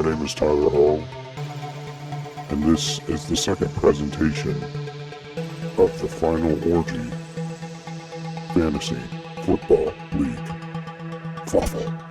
name is Tyler Hall, and this is the second presentation of the Final Orgy Fantasy Football League. F.O.F.F.L.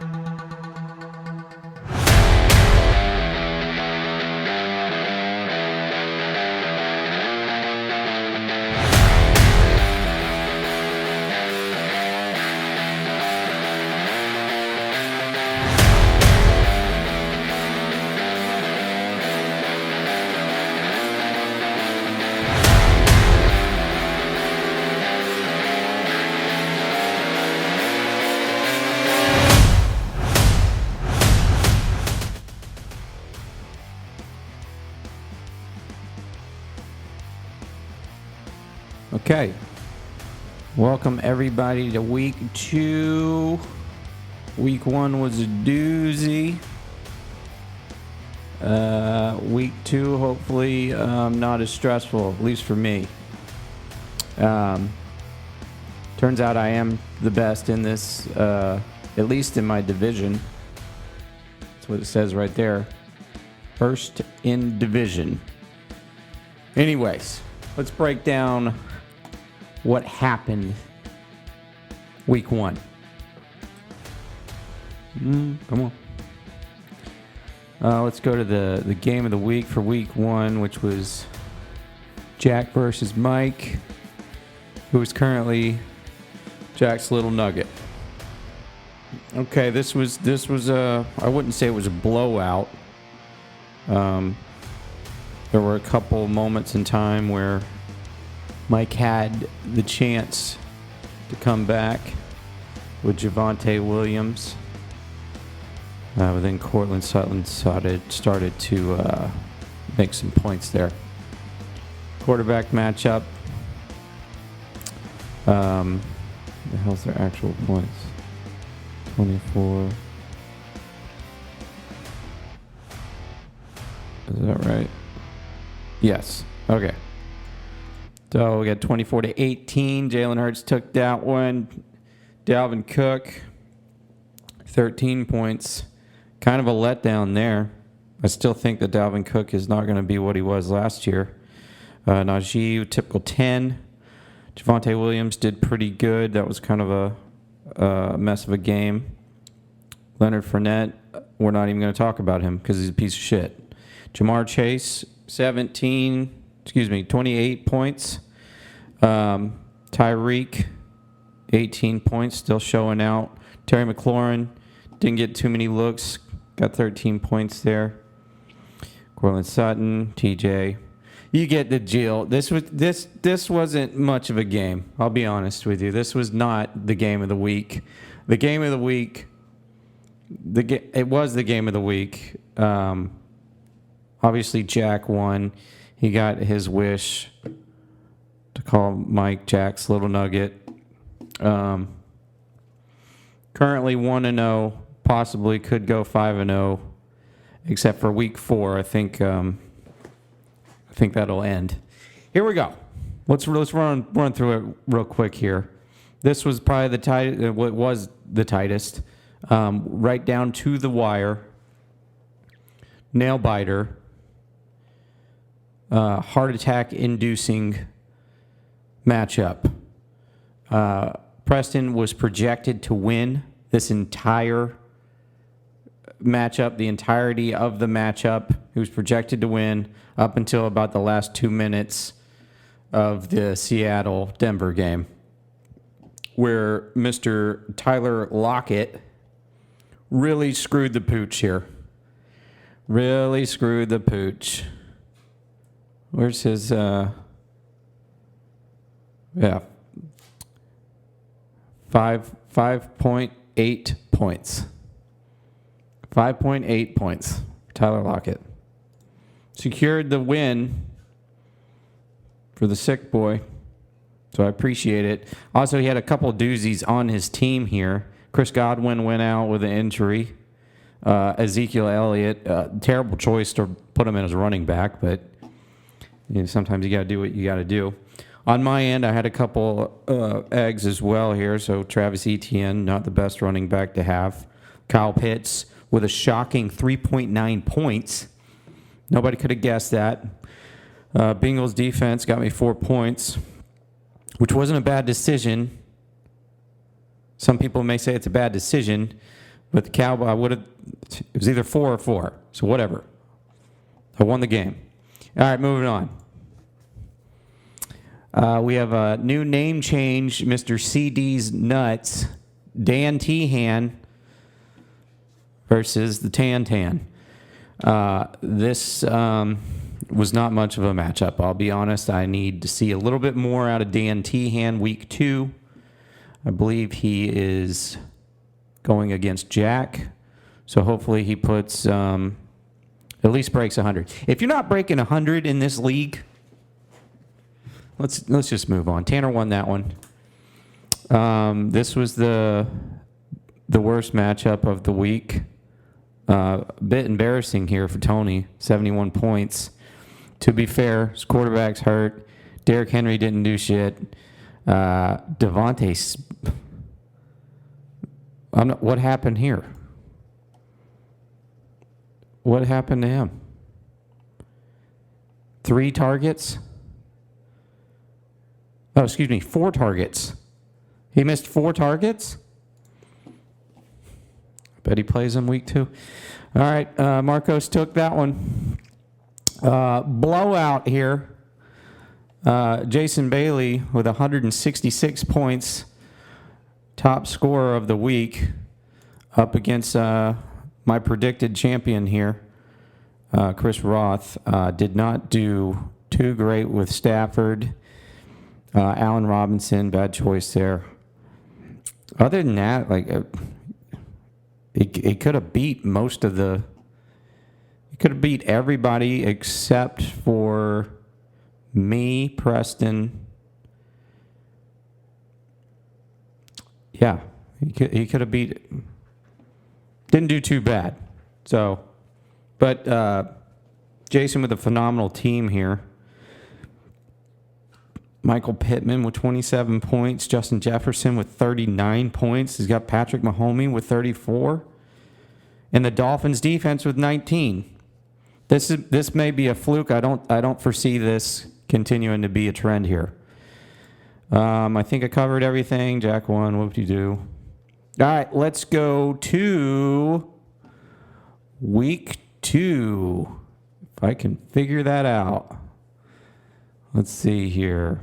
Okay, welcome everybody to week 2. Week 1 was a doozy. Week 2, hopefully not as stressful, at least for me. Turns out I am the best in this, at least in my division. That's what it says right there. First in division. Anyways, let's break down what happened week 1. Come on. Let's go to the game of the week for week 1, which was Jack versus Mike, who is currently Jack's little nugget. Okay, this was I wouldn't say it was a blowout. There were a couple moments in time where Mike had the chance to come back with Javonte Williams. But then Cortland Sutton started to make some points there. Quarterback matchup. The hell's their actual points? 24. Is that right? Yes. Okay. So we got 24-18. Jalen Hurts took that one. Dalvin Cook, 13 points. Kind of a letdown there. I still think that Dalvin Cook is not going to be what he was last year. Najee, typical 10. Javonte Williams did pretty good. That was kind of a mess of a game. Leonard Fournette, we're not even going to talk about him because he's a piece of shit. Jamar Chase, 28 points. Tyreek, 18 points, still showing out. Terry McLaurin didn't get too many looks, got 13 points there. Cortland Sutton, TJ, you get the deal. This wasn't much of a game. I'll be honest with you. This was not the game of the week. The game of the week. It was the game of the week. Obviously, Jack won. He got his wish to call Mike Jack's little nugget. Currently 1-0, possibly could go 5-0, except for week 4. I think that'll end. Here we go. Let's run through it real quick here. This was probably the tight. What was the tightest? Right down to the wire. Nail biter. Heart attack inducing matchup. Preston was projected to win this entire matchup, the entirety of the matchup. He was projected to win up until about the last 2 minutes of the Seattle-Denver game, where Mr. Tyler Lockett really screwed the pooch here. Really screwed the pooch. Where's his, 5.8 points. 5.8 points for Tyler Lockett. Secured the win for the sick boy, so I appreciate it. Also, he had a couple doozies on his team here. Chris Godwin went out with an injury. Ezekiel Elliott, terrible choice to put him in as a running back, but sometimes you got to do what you got to do. On my end, I had a couple eggs as well here. So Travis Etienne, not the best running back to have. Kyle Pitts, with a shocking 3.9 points. Nobody could have guessed that. Bengals defense got me 4 points, which wasn't a bad decision. Some people may say it's a bad decision, but the Cowboy it was either 4 or 4, so whatever. I won the game. All right, moving on. We have a new name change, Mr. CD's Nuts, Dan Tehan versus the Tan. This was not much of a matchup, I'll be honest. I need to see a little bit more out of Dan Tehan week 2. I believe he is going against Jack, so hopefully he puts at least breaks 100. If you're not breaking 100 in this league, let's just move on. Tanner won that one. This was the worst matchup of the week. A bit embarrassing here for Tony, 71 points. To be fair, his quarterback's hurt. Derrick Henry didn't do shit. Devontae, what happened here? What happened to him? 3 targets? Oh, excuse me, 4 targets. He missed 4 targets? Bet he plays in week 2. All right, Marcos took that one. Blowout here. Jason Bailey with 166 points, top scorer of the week, up against my predicted champion here, Chris Roth. Did not do too great with Stafford. Allen Robinson, bad choice there. Other than that, it could have beat most of the. It could have beat everybody except for me, Preston. Yeah, he could have beat. Didn't do too bad. So, but Jason with a phenomenal team here. Michael Pittman with 27 points. Justin Jefferson with 39 points. He's got Patrick Mahomes with 34. And the Dolphins defense with 19. This may be a fluke. I don't foresee this continuing to be a trend here. I think I covered everything. Jack won. What would you do? All right, let's go to week 2. If I can figure that out. Let's see here.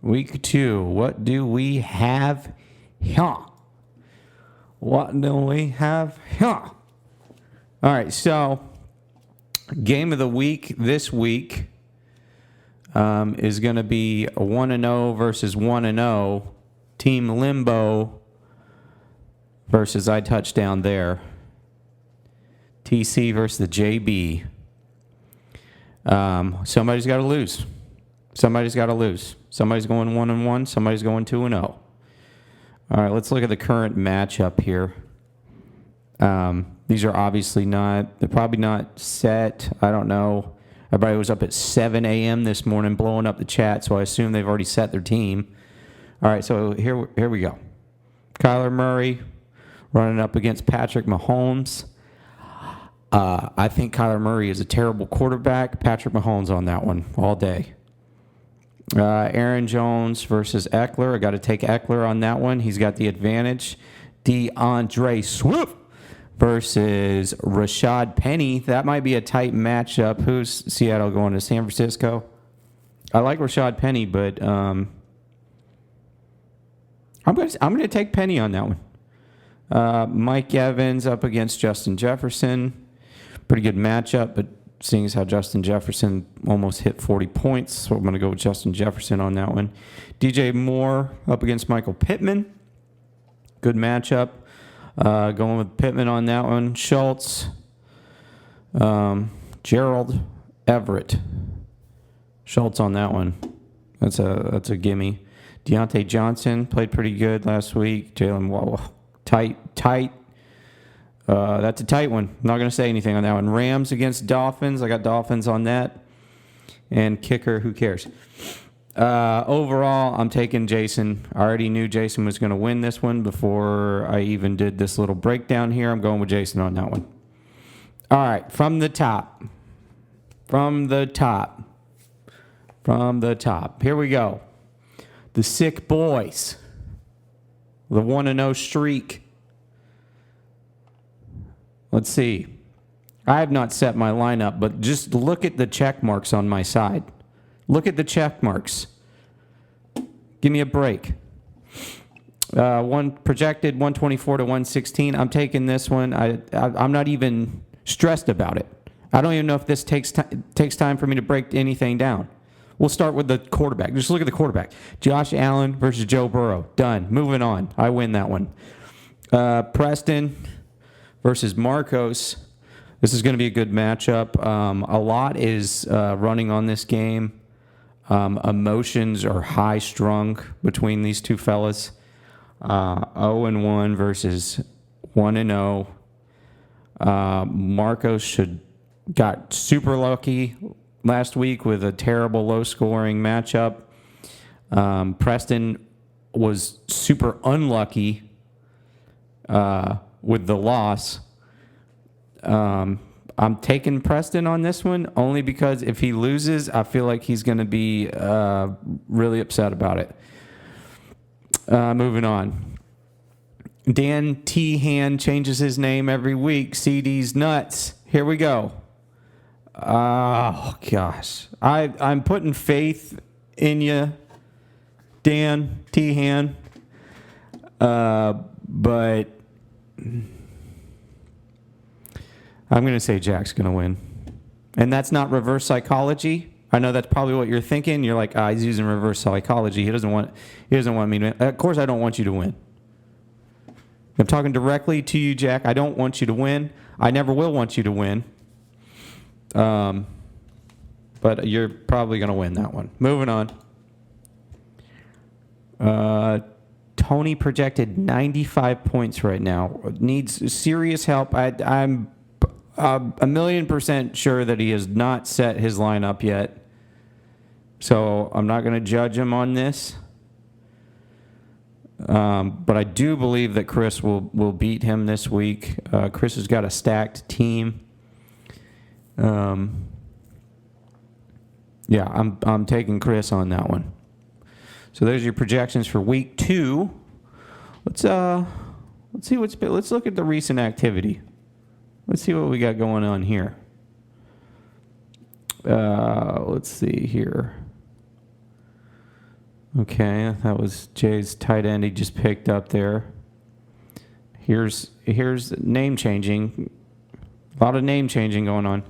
Week 2. What do we have here? What do we have here? All right, so game of the week this week is going to be a 1-0 versus 1-0. Team Limbo versus I Touchdown there. TC versus the JB. Somebody's got to lose. Somebody's got to lose. Somebody's going 1-1. Somebody's going 2-0. All right, let's look at the current matchup here. These are obviously they're probably not set. I don't know. Everybody was up at 7 a.m. this morning blowing up the chat, so I assume they've already set their team. All right, so here we go. Kyler Murray running up against Patrick Mahomes. I think Kyler Murray is a terrible quarterback. Patrick Mahomes on that one all day. Aaron Jones versus Eckler. I got to take Eckler on that one. He's got the advantage. DeAndre Swift versus Rashad Penny. That might be a tight matchup. Who's Seattle going to San Francisco? I like Rashad Penny, but I'm going to take Penny on that one. Mike Evans up against Justin Jefferson. Pretty good matchup, but seeing as how Justin Jefferson almost hit 40 points, so I'm going to go with Justin Jefferson on that one. DJ Moore up against Michael Pittman. Good matchup. Going with Pittman on that one. Schultz. Gerald Everett. Schultz on that one. That's a gimme. Deontay Johnson played pretty good last week. Jalen Waddle. Tight. That's a tight one. I'm not going to say anything on that one. Rams against Dolphins. I got Dolphins on that. And kicker, who cares? Overall, I'm taking Jason. I already knew Jason was going to win this one before I even did this little breakdown here. I'm going with Jason on that one. All right, from the top. Here we go. The Sick Boys. The 1-0 streak. Let's see. I have not set my lineup, but just look at the check marks on my side. Look at the check marks. Give me a break. One projected 124 to 116. I'm taking this one. I'm not even stressed about it. I don't even know if this takes time for me to break anything down. We'll start with the quarterback. Just look at the quarterback. Josh Allen versus Joe Burrow. Done. Moving on. I win that one. Preston versus Marcos. This is going to be a good matchup. A lot is running on this game. Emotions are high strung between these two fellas. 0-1 versus 1-0. Marcos got super lucky last week with a terrible low scoring matchup. Preston was super unlucky with the loss. I'm taking Preston on this one only because if he loses, I feel like he's going to be really upset about it. Moving on. Dan T. Hand changes his name every week. CD's nuts. Here we go. Oh, gosh. I'm putting faith in you, Dan T. Hand. But I'm going to say Jack's going to win. And that's not reverse psychology. I know that's probably what you're thinking. You're like, he's using reverse psychology. He doesn't want me to win. Of course I don't want you to win. I'm talking directly to you, Jack. I don't want you to win. I never will want you to win. But you're probably going to win that one. Moving on. Tony projected 95 points right now. Needs serious help. I'm 1,000,000% sure that he has not set his lineup yet. So I'm not going to judge him on this. But I do believe that Chris will beat him this week. Chris has got a stacked team. Yeah, I'm taking Chris on that one. So there's your projections for week 2. Let's see let's look at the recent activity. Let's see what we got going on here. Let's see here. Okay, that was Jay's tight end he just picked up there. Here's name changing. A lot of name changing going on.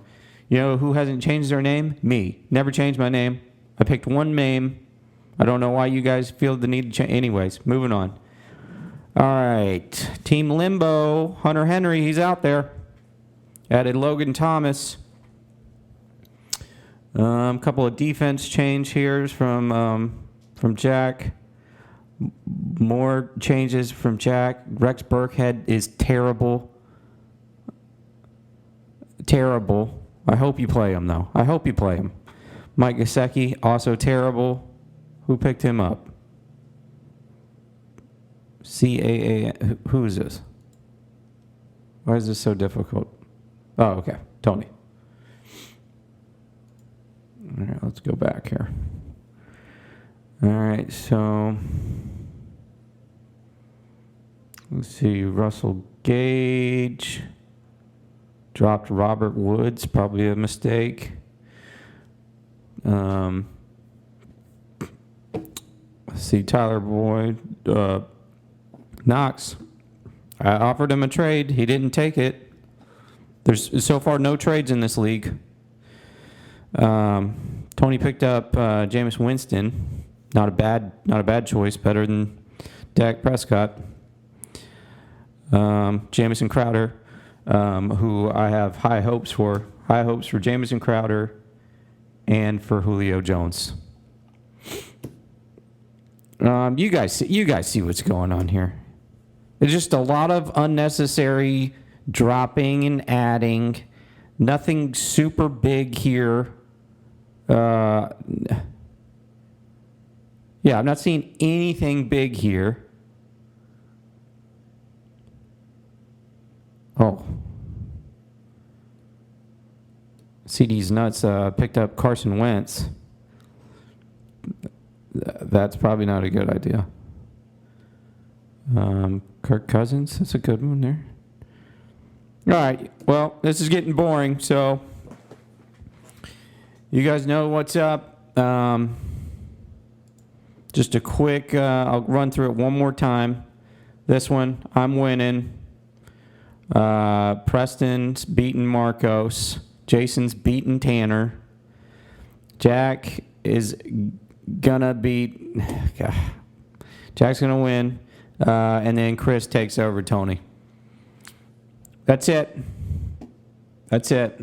You know who hasn't changed their name? Me. Never changed my name. I picked one name. I don't know why you guys feel the need to change. Anyways, moving on. All right. Team Limbo. Hunter Henry, he's out there. Added Logan Thomas. A couple of defense change here from Jack. More changes from Jack. Rex Burkhead is terrible. Terrible. I hope you play him, though. I hope you play him. Mike Gesicki, also terrible. Who picked him up? CAA. Who is this? Why is this so difficult? Oh, okay. Tony. All right, let's go back here. All right, so let's see. Russell Gage dropped Robert Woods, probably a mistake. Let's see. Tyler Boyd, Knox. I offered him a trade. He didn't take it. There's so far no trades in this league. Tony picked up Jameis Winston. Not a bad choice. Better than Dak Prescott. Jamison Crowder, who I have high hopes for. High hopes for Jamison Crowder and for Julio Jones. You guys see what's going on here. It's just a lot of unnecessary dropping and adding. Nothing super big here. Yeah, I'm not seeing anything big here. Oh. CD's nuts picked up Carson Wentz. That's probably not a good idea. Kirk Cousins, that's a good one there. All right, well, this is getting boring, so you guys know what's up. Just a quick, I'll run through it one more time. This one, I'm winning. Preston's beating Marcos. Jason's beating Tanner. Jack is gonna beat. Jack's gonna win, and then Chris takes over Tony. That's it. That's it.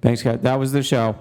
Thanks, guys. That was the show.